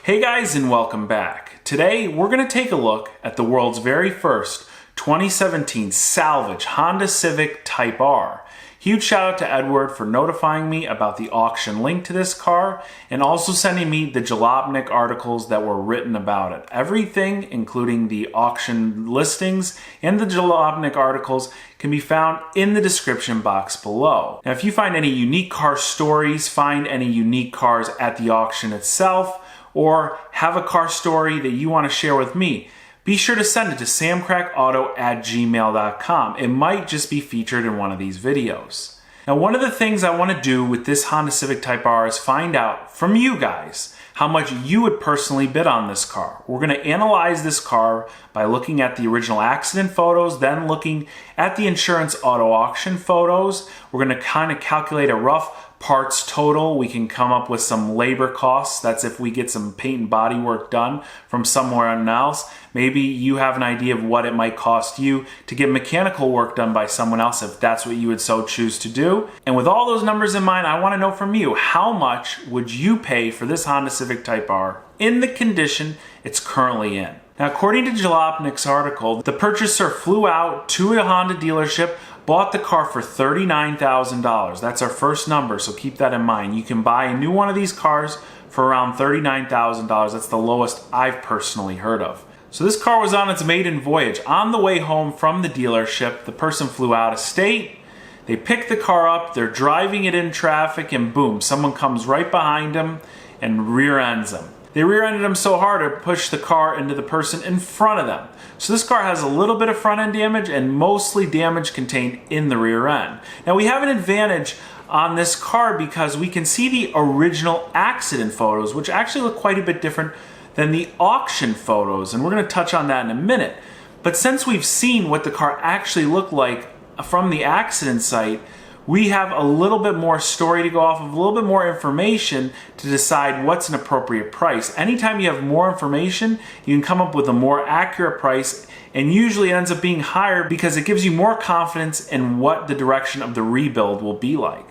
Hey guys, and welcome back. Today we're going to take a look at the world's very first 2017 Salvage Honda Civic Type R. Huge shout out to Edward for notifying me about the auction link to this car and also sending me the Jalopnik articles that were written about it. Everything, including the auction listings and the Jalopnik articles, can be found in the description box below. Now, if you find any unique car stories, find any unique cars at the auction itself, or have a car story that you want to share with me, be sure to send it to samcrackauto@gmail.com. It might just be featured in one of these videos. Now, one of the things I want to do with this Honda Civic Type R is find out from you guys how much you would personally bid on this car. We're going to analyze this car by looking at the original accident photos, then looking at the insurance auto auction photos. We're going to kind of calculate a rough parts total. We can come up with some labor costs. That's if we get some paint and body work done from somewhere else. Maybe you have an idea of what it might cost you to get mechanical work done by someone else if that's what you would so choose to do. And with all those numbers in mind, I want to know from you, how much would you pay for this Honda Civic Type R in the condition it's currently in? Now, according to Jalopnik's article, the purchaser flew out to a Honda dealership, bought the car for $39,000. That's our first number, so keep that in mind. You can buy a new one of these cars for around $39,000. That's the lowest I've personally heard of. So this car was on its maiden voyage. On the way home from the dealership, the person flew out of state. They picked the car up, they're driving it in traffic, and boom, someone comes right behind them and rear ends them. They rear-ended him so hard it pushed the car into the person in front of them. So this car has a little bit of front-end damage and mostly damage contained in the rear end. Now, we have an advantage on this car because we can see the original accident photos, which actually look quite a bit different than the auction photos, and we're going to touch on that in a minute. But since we've seen what the car actually looked like from the accident site, we have a little bit more story to go off of, a little bit more information to decide what's an appropriate price. Anytime you have more information, you can come up with a more accurate price, and usually it ends up being higher because it gives you more confidence in what the direction of the rebuild will be like.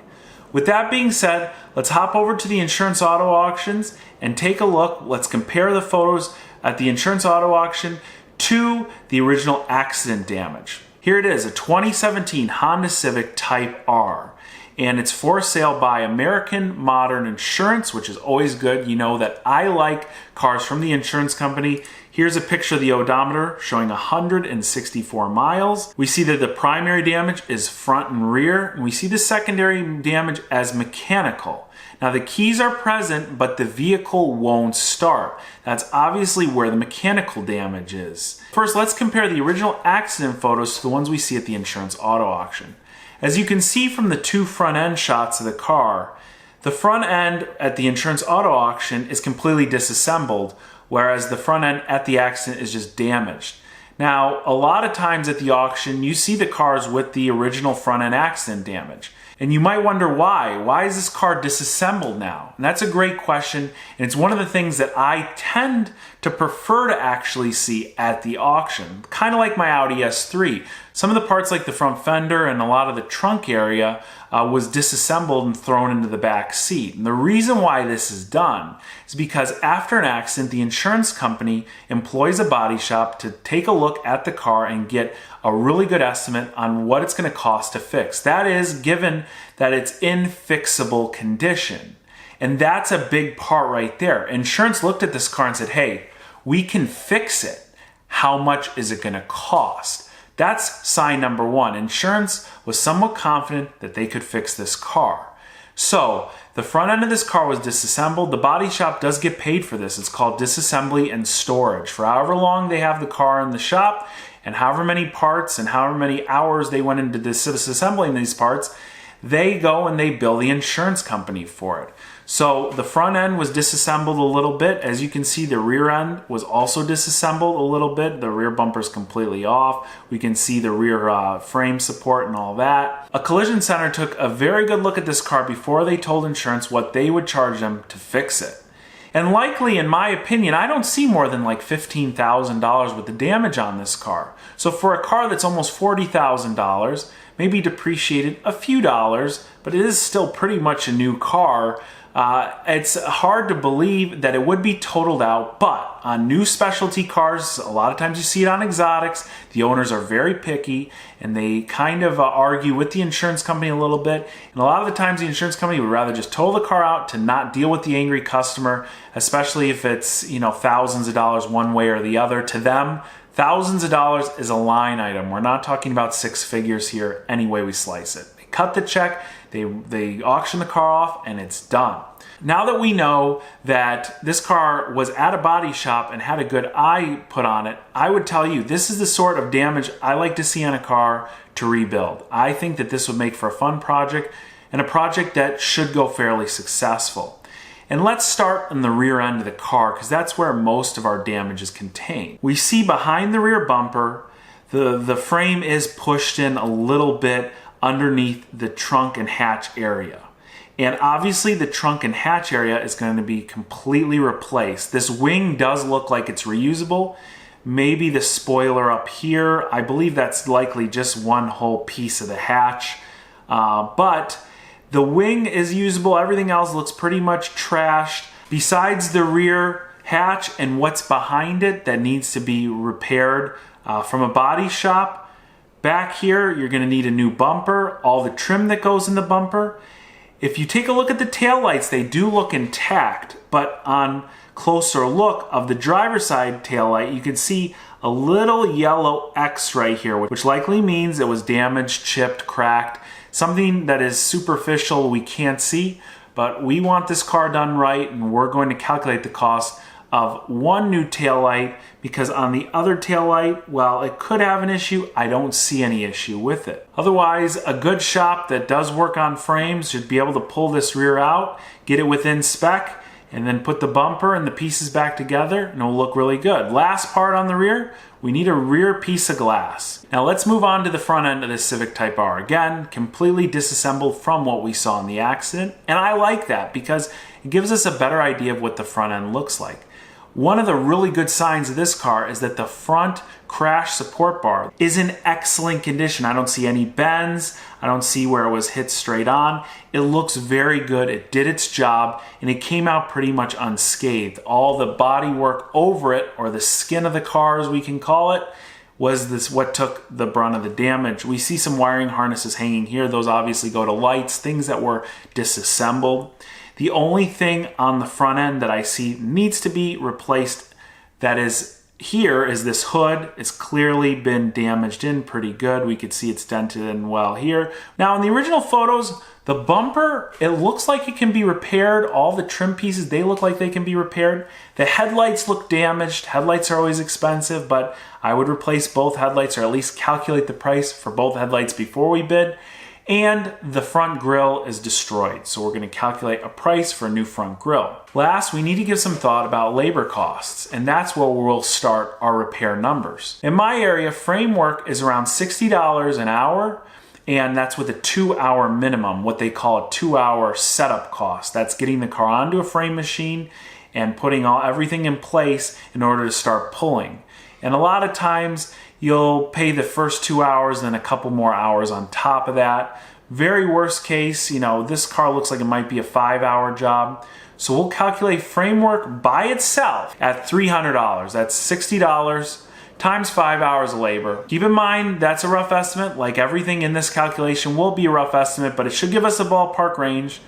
With that being said, let's hop over to the insurance auto auctions and take a look. Let's compare the photos at the insurance auto auction to the original accident damage. Here it is, a 2017 Honda Civic Type R, and it's for sale by American Modern Insurance, which is always good. You know that I like cars from the insurance company. Here's a picture of the odometer showing 164 miles. We see that the primary damage is front and rear, and we see the secondary damage as mechanical. Now, the keys are present, but the vehicle won't start. That's obviously where the mechanical damage is. First, let's compare the original accident photos to the ones we see at the insurance auto auction. As you can see from the two front end shots of the car, the front end at the insurance auto auction is completely disassembled, whereas the front end at the accident is just damaged. Now, a lot of times at the auction, you see the cars with the original front end accident damage. And you might wonder why. Why is this car disassembled now? And that's a great question, and it's one of the things that I tend to prefer to actually see at the auction. Kind of like my Audi S3. Some of the parts like the front fender and a lot of the trunk area was disassembled and thrown into the back seat. And the reason why this is done is because after an accident, the insurance company employs a body shop to take a look at the car and get a really good estimate on what it's going to cost to fix. That is, given that it's in fixable condition. And that's a big part right there. Insurance looked at this car and said, hey, we can fix it. How much is it going to cost? That's sign number one. Insurance was somewhat confident that they could fix this car. So the front end of this car was disassembled. The body shop does get paid for this. It's called disassembly and storage. For however long they have the car in the shop and however many parts and however many hours they went into disassembling these parts, they go and they bill the insurance company for it. So the front end was disassembled a little bit. As you can see, the rear end was also disassembled a little bit. The rear bumper's completely off. We can see the rear frame support and all that. A collision center took a very good look at this car before they told insurance what they would charge them to fix it. And likely, in my opinion, I don't see more than like $15,000 worth of damage on this car. So for a car that's almost $40,000, maybe depreciated a few dollars, but it is still pretty much a new car. It's hard to believe that it would be totaled out, but on new specialty cars, a lot of times you see it on exotics, the owners are very picky and they kind of argue with the insurance company a little bit. And a lot of the times the insurance company would rather just total the car out to not deal with the angry customer, especially if it's, thousands of dollars one way or the other. To them, thousands of dollars is a line item. We're not talking about six figures here any way we slice it. They cut the check, they auction the car off, and it's done. Now that we know that this car was at a body shop and had a good eye put on it, I would tell you this is the sort of damage I like to see on a car to rebuild. I think that this would make for a fun project and a project that should go fairly successful. And let's start in the rear end of the car because that's where most of our damage is contained. We see behind the rear bumper, the frame is pushed in a little bit underneath the trunk and hatch area. And obviously the trunk and hatch area is going to be completely replaced. This wing does look like it's reusable. Maybe the spoiler up here, I believe that's likely just one whole piece of the hatch. But the wing is usable. Everything else looks pretty much trashed. Besides the rear hatch and what's behind it that needs to be repaired from a body shop, back here you're going to need a new bumper, all the trim that goes in the bumper. If you take a look at the taillights, they do look intact, but on closer look of the driver's side taillight, you can see a little yellow X right here, which likely means it was damaged, chipped, cracked, something that is superficial we can't see, but we want this car done right, and we're going to calculate the cost of one new taillight because on the other taillight, while it could have an issue, I don't see any issue with it. Otherwise, a good shop that does work on frames should be able to pull this rear out, get it within spec, and then put the bumper and the pieces back together and it'll look really good. Last part on the rear, we need a rear piece of glass. Now let's move on to the front end of the Civic Type R. Again, completely disassembled from what we saw in the accident, and I like that because it gives us a better idea of what the front end looks like. One of the really good signs of this car is that the front crash support bar is in excellent condition. I don't see any bends. I don't see where it was hit straight on. It looks very good. It did its job and it came out pretty much unscathed. All the body work over it, or the skin of the car as we can call it, was this what took the brunt of the damage. We see some wiring harnesses hanging here. Those obviously go to lights, things that were disassembled. The only thing on the front end that I see needs to be replaced that is here is this hood. It's clearly been damaged in pretty good. We could see it's dented in well here. Now in the original photos, the bumper, it looks like it can be repaired. All the trim pieces, they look like they can be repaired. The headlights look damaged. Headlights are always expensive, but I would replace both headlights or at least calculate the price for both headlights before we bid. And the front grille is destroyed, so we're going to calculate a price for a new front grille. Last, we need to give some thought about labor costs, and that's where we'll start our repair numbers. In my area, frame work is around $60 an hour, and that's with a 2-hour minimum, what they call a 2-hour setup cost. That's getting the car onto a frame machine and putting everything in place in order to start pulling. And a lot of times, you'll pay the first 2 hours and then a couple more hours on top of that. Very worst case, this car looks like it might be a 5-hour job. So we'll calculate framework by itself at $300. That's $60 times 5 hours of labor. Keep in mind, that's a rough estimate. Like everything in this calculation will be a rough estimate, but it should give us a ballpark range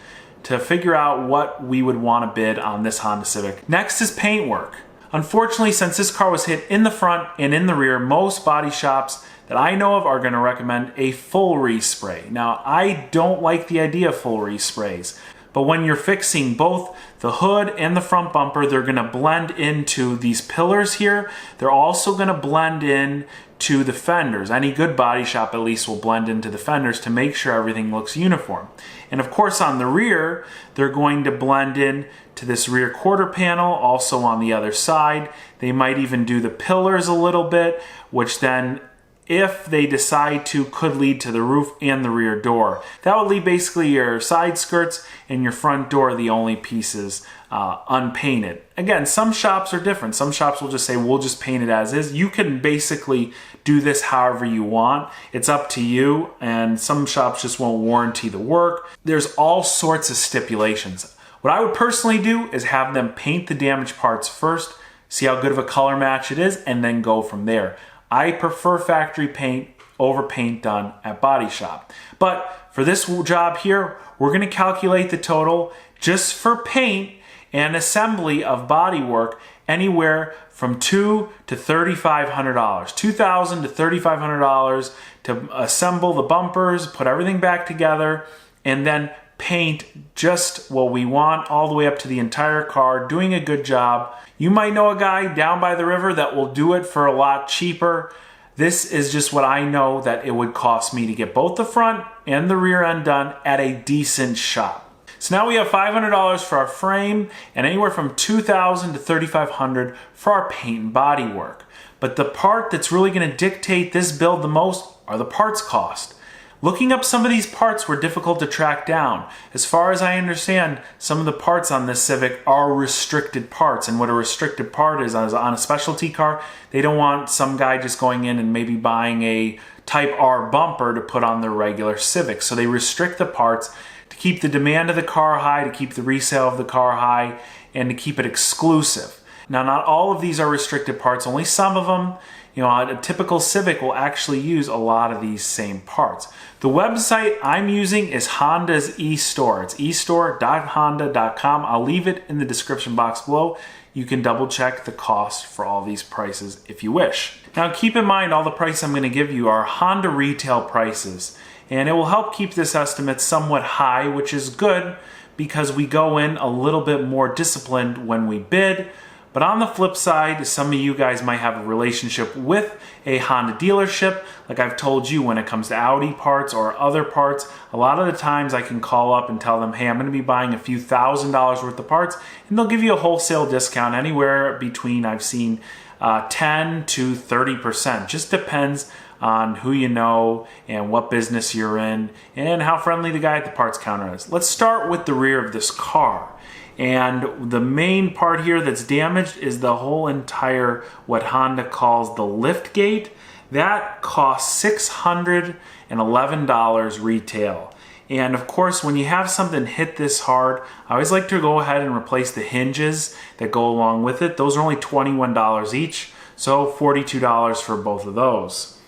to figure out what we would want to bid on this Honda Civic. Next is paintwork. Unfortunately, since this car was hit in the front and in the rear, most body shops that I know of are going to recommend a full respray. Now, I don't like the idea of full resprays, but when you're fixing both the hood and the front bumper, they're going to blend into these pillars here. They're also going to blend in to the fenders. Any good body shop at least will blend into the fenders to make sure everything looks uniform. And of course on the rear, they're going to blend in to this rear quarter panel, also on the other side. They might even do the pillars a little bit, which then, if they decide to, could lead to the roof and the rear door. That would leave basically your side skirts and your front door the only pieces unpainted. Again, some shops are different. Some shops will just say, we'll just paint it as is. You can basically do this however you want. It's up to you, and some shops just won't warranty the work. There's all sorts of stipulations. What I would personally do is have them paint the damaged parts first, see how good of a color match it is, and then go from there. I prefer factory paint over paint done at body shop. But for this job here, we're going to calculate the total just for paint and assembly of bodywork anywhere from $2,000 to $3,500. $2,000 to $3,500 to assemble the bumpers, put everything back together, and then paint just what we want all the way up to the entire car, doing a good job. You might know a guy down by the river that will do it for a lot cheaper. This is just what I know that it would cost me to get both the front and the rear end done at a decent shop. So now we have $500 for our frame and anywhere from $2,000 to $3,500 for our paint and body work. But the part that's really going to dictate this build the most are the parts cost. Looking up some of these parts were difficult to track down. As far as I understand, some of the parts on this Civic are restricted parts, and what a restricted part is on a specialty car, they don't want some guy just going in and maybe buying a Type R bumper to put on their regular Civic. So they restrict the parts to keep the demand of the car high, to keep the resale of the car high, and to keep it exclusive. Now, not all of these are restricted parts, only some of them. You know, a typical Civic will actually use a lot of these same parts. The website I'm using is Honda's eStore. It's eStore.honda.com. I'll leave it in the description box below. You can double check the cost for all these prices if you wish. Now keep in mind all the prices I'm going to give you are Honda retail prices, and it will help keep this estimate somewhat high, which is good because we go in a little bit more disciplined when we bid. But on the flip side, some of you guys might have a relationship with a Honda dealership. Like I've told you, when it comes to Audi parts or other parts, a lot of the times I can call up and tell them, hey, I'm going to be buying a few $1,000s worth of parts, and they'll give you a wholesale discount anywhere between, I've seen 10 to 30%. Just depends on who you know and what business you're in and how friendly the guy at the parts counter is. Let's start with the rear of this car. And the main part here that's damaged is the whole entire, what Honda calls the lift gate. That costs $611 retail. And of course, when you have something hit this hard, I always like to go ahead and replace the hinges that go along with it. Those are only $21 each, so $42 for both of those.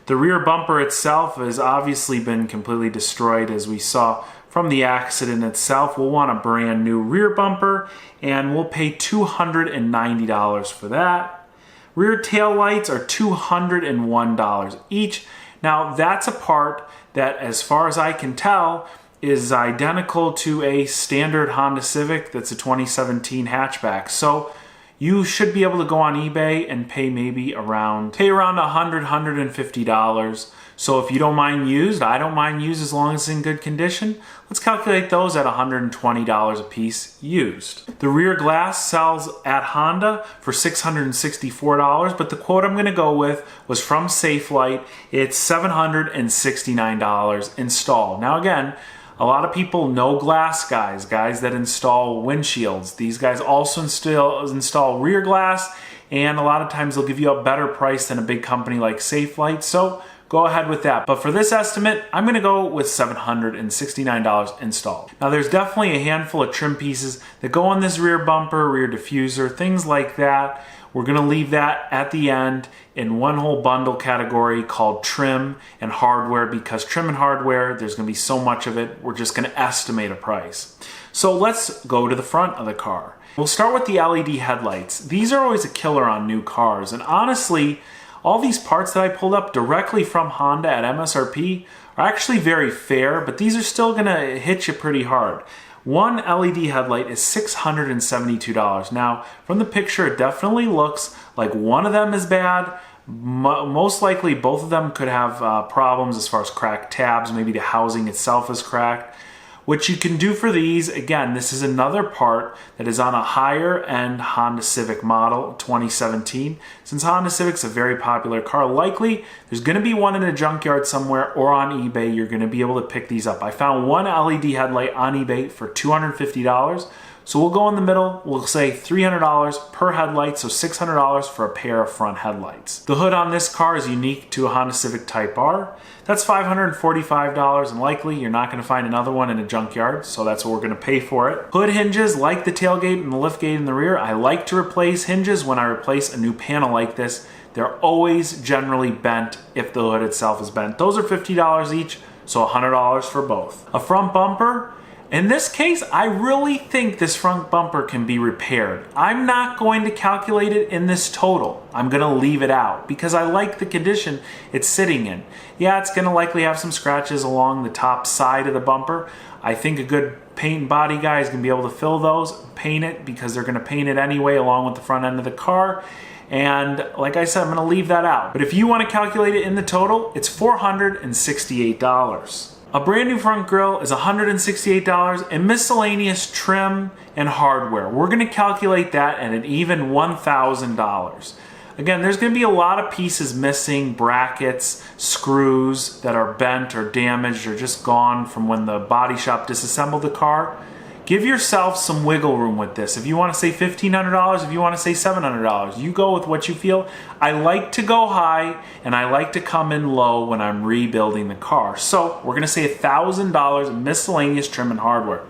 The rear bumper itself has obviously been completely destroyed, as we saw from the accident itself. We'll want a brand new rear bumper, and we'll pay $290 for that. Rear tail lights are $201 each. Now that's a part that, as far as I can tell, is identical to a standard Honda Civic that's a 2017 hatchback. So you should be able to go on eBay and pay around $100, $150. So if you don't mind used, I don't mind used as long as it's in good condition. Let's calculate those at $120 a piece used. The rear glass sells at Honda for $664, but the quote I'm going to go with was from Safelite. It's $769 installed. Now again, a lot of people know glass guys that install windshields. These guys also install rear glass, and a lot of times they'll give you a better price than a big company like Safelite. So go ahead with that. But for this estimate, I'm going to go with $769 installed. Now there's definitely a handful of trim pieces that go on this rear bumper, rear diffuser, things like that. We're going to leave that at the end in one whole bundle category called trim and hardware, because trim and hardware, there's going to be so much of it, we're just going to estimate a price. So let's go to the front of the car. We'll start with the LED headlights. These are always a killer on new cars, and honestly, all these parts that I pulled up directly from Honda at MSRP are actually very fair, but these are still going to hit you pretty hard. One LED headlight is $672. Now, from the picture, it definitely looks like one of them is bad. Most likely, both of them could have problems as far as cracked tabs. Maybe the housing itself is cracked. What you can do for these, again, this is another part that is on a higher end Honda Civic model 2017. Since Honda Civic's a very popular car, likely there's going to be one in a junkyard somewhere or on eBay. You're going to be able to pick these up. I found one LED headlight on eBay for $250. So we'll go in the middle, we'll say $300 per headlight, so $600 for a pair of front headlights. The hood on this car is unique to a Honda Civic Type R. That's $545, and likely you're not going to find another one in a junkyard, so that's what we're going to pay for it. Hood hinges, like the tailgate and the liftgate in the rear, I like to replace hinges when I replace a new panel like this. They're always generally bent if the hood itself is bent. Those are $50 each, so $100 for both. A front bumper, in this case, I really think this front bumper can be repaired. I'm not going to calculate it in this total. I'm going to leave it out because I like the condition it's sitting in. Yeah, it's going to likely have some scratches along the top side of the bumper. I think a good paint and body guy is going to be able to fill those, paint it, because they're going to paint it anyway along with the front end of the car. And like I said, I'm going to leave that out. But if you want to calculate it in the total, it's $468. A brand new front grille is $168, and miscellaneous trim and hardware, we're going to calculate that at an even $1,000. Again, there's going to be a lot of pieces missing, brackets, screws that are bent or damaged or just gone from when the body shop disassembled the car. Give yourself some wiggle room with this. If you want to say $1,500, if you want to say $700, you go with what you feel. I like to go high and I like to come in low when I'm rebuilding the car. So we're going to say $1,000 in miscellaneous trim and hardware.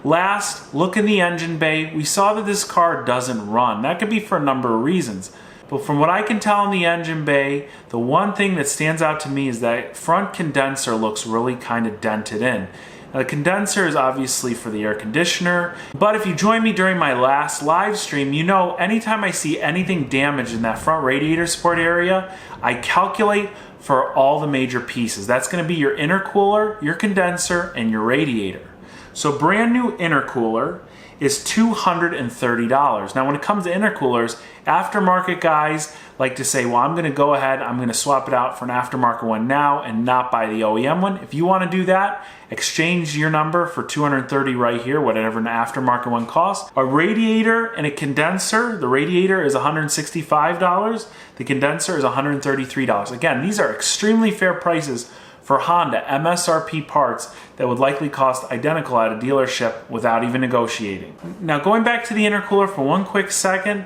Last, look in the engine bay. We saw that this car doesn't run. That could be for a number of reasons. But from what I can tell in the engine bay, the one thing that stands out to me is that front condenser looks really kind of dented in. The condenser is obviously for the air conditioner, but if you join me during my last live stream, you know anytime I see anything damaged in that front radiator support area, I calculate for all the major pieces. That's going to be your intercooler, your condenser, and your radiator. So brand new intercooler is $230. Now when it comes to intercoolers, aftermarket guys like to say, well, I'm going to go ahead, I'm going to swap it out for an aftermarket one now and not buy the OEM one. If you want to do that, exchange your number for $230 right here, whatever an aftermarket one costs. A radiator and a condenser, the radiator is $165, the condenser is $133. Again, these are extremely fair prices for Honda MSRP parts that would likely cost identical at a dealership without even negotiating. Now going back to the intercooler for one quick second,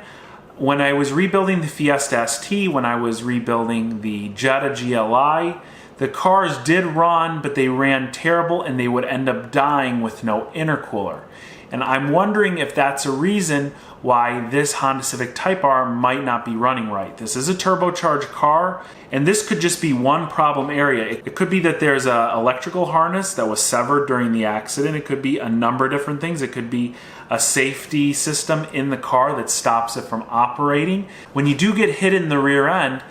when I was rebuilding the Fiesta ST, when I was rebuilding the Jetta GLI, the cars did run, but they ran terrible and they would end up dying with no intercooler. And I'm wondering if that's a reason why this Honda Civic Type R might not be running right. This is a turbocharged car, and this could just be one problem area. It could be that there's an electrical harness that was severed during the accident. It could be a number of different things. It could be a safety system in the car that stops it from operating. When you do get hit in the rear end,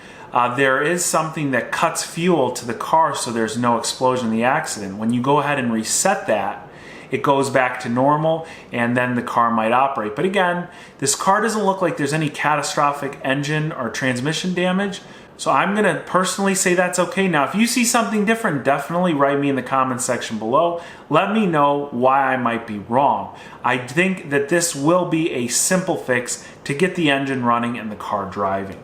there is something that cuts fuel to the car so there's no explosion in the accident. When you go ahead and reset that, it goes back to normal and then the car might operate. But again, this car doesn't look like there's any catastrophic engine or transmission damage. So I'm going to personally say that's okay. Now, if you see something different, definitely write me in the comments section below. Let me know why I might be wrong. I think that this will be a simple fix to get the engine running and the car driving.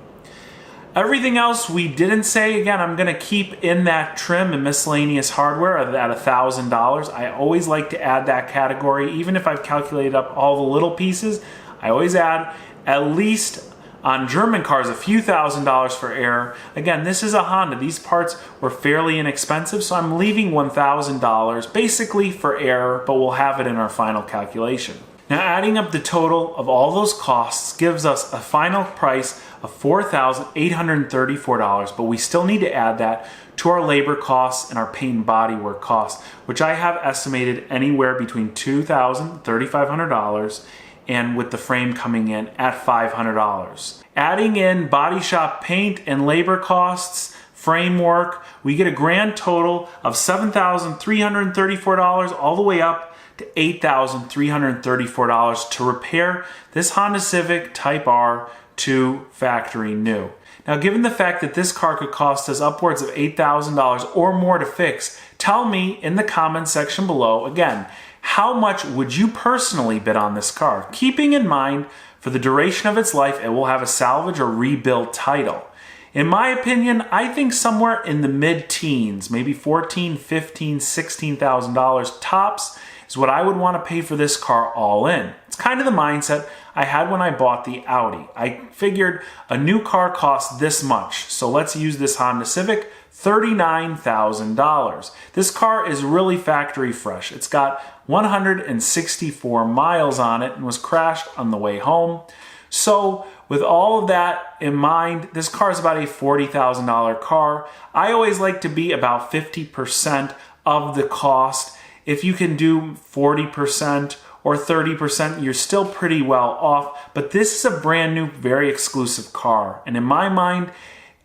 Everything else we didn't say, again, I'm going to keep in that trim and miscellaneous hardware at $1,000. I always like to add that category. Even if I've calculated up all the little pieces, I always add at least on German cars a few $1,000s for air. Again, this is a Honda. These parts were fairly inexpensive, so I'm leaving $1,000 basically for air, but we'll have it in our final calculation. Now, adding up the total of all those costs gives us a final price of $4,834, but we still need to add that to our labor costs and our paint and body work costs, which I have estimated anywhere between $2,000 and $3,500, and with the frame coming in at $500. Adding in body shop paint and labor costs, framework, we get a grand total of $7,334 all the way up to $8,334 to repair this Honda Civic Type R to factory new. Now, given the fact that this car could cost us upwards of $8,000 or more to fix, tell me in the comments section below, again, how much would you personally bid on this car? Keeping in mind, for the duration of its life, it will have a salvage or rebuild title. In my opinion, I think somewhere in the mid-teens, maybe $14,000, $15,000, $16,000 tops, is what I would want to pay for this car all in. It's kind of the mindset I had when I bought the Audi. I figured a new car costs this much, so let's use this Honda Civic, $39,000. This car is really factory fresh. It's got 164 miles on it and was crashed on the way home. So with all of that in mind, this car is about a $40,000 car. I always like to be about 50% of the cost. If you can do 40% or 30%, you're still pretty well off. But this is a brand new, very exclusive car. And in my mind,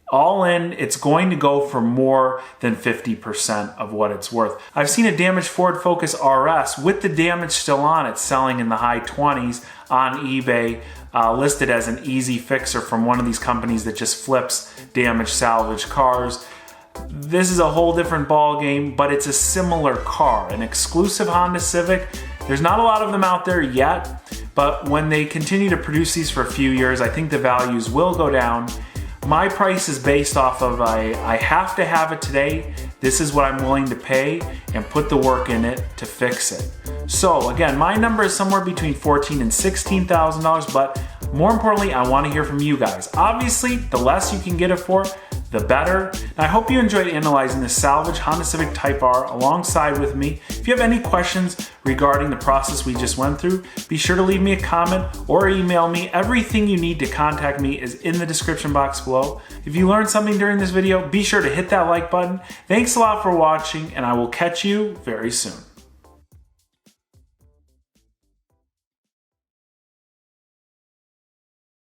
all in, it's going to go for more than 50% of what it's worth. I've seen a damaged Ford Focus RS with the damage still on it selling in the high 20s on eBay, listed as an easy fixer from one of these companies that just flips damaged salvage cars. This is a whole different ball game, but it's a similar car, an exclusive Honda Civic. There's not a lot of them out there yet, but when they continue to produce these for a few years, I think the values will go down. My price is based off of I have to have it today. This is what I'm willing to pay and put the work in it to fix it. So again, my number is somewhere between $14,000 and $16,000, but more importantly, I want to hear from you guys. Obviously, the less you can get it for, the better. And I hope you enjoyed analyzing this salvage Honda Civic Type R alongside with me. If you have any questions regarding the process we just went through, be sure to leave me a comment or email me. Everything you need to contact me is in the description box below. If you learned something during this video, be sure to hit that like button. Thanks a lot for watching, and I will catch you very soon.